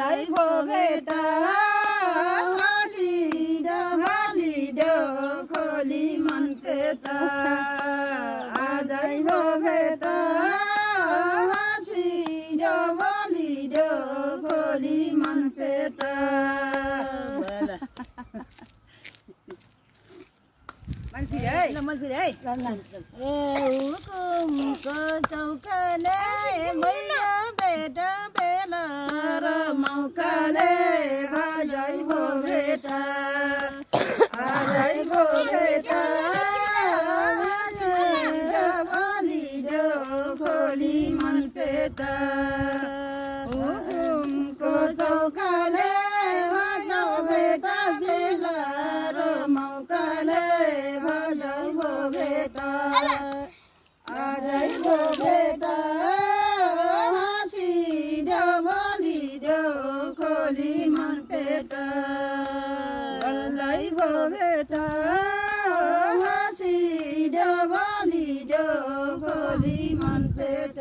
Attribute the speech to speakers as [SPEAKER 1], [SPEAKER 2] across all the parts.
[SPEAKER 1] बल्लै भो भेट हाँसिदो खोली मन पेट आजै भो भेट हाँसिदो बोलिदो खोली मन पेट हुकुमको चौकाले मैया भेट बेल र मौकाले आजै भो भेट आजै भो भेट बोलिदो खोली मन पेट हुकुमको चौकाले मैया भेट बेल र मौकाले आजै भो भेट आजै भो भेट हाँसिदो बोलिदो खोली मन पेट बल्लै भो भेट हाँसिदो बोलिदो खोली मन पेट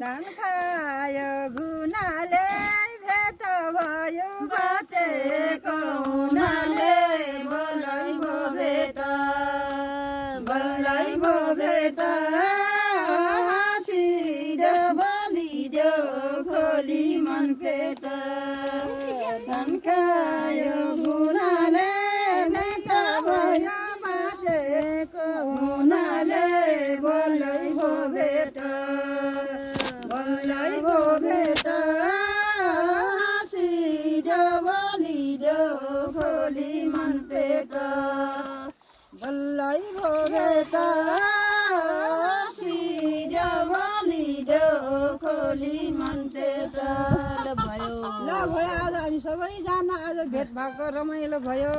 [SPEAKER 1] धान खायो गुनाले भेट भयो बाँचेको हुनाले बल्लै भो भेट बल्लै भो भेट हाँसिदो बोलिदो खोली मन पेट धान खायो गुनाले भेट भयो बाँचेको हुनाले बल्लै भो भेट बल्लै भो भेट हाँसिदो बोलिदो खोली मन पेट बल्लै भो भेट हाँसिदो बोलिदो खोली मन पेट ल भयो आज हामी सबैजना आज भेट भएको रमाइलो भयो।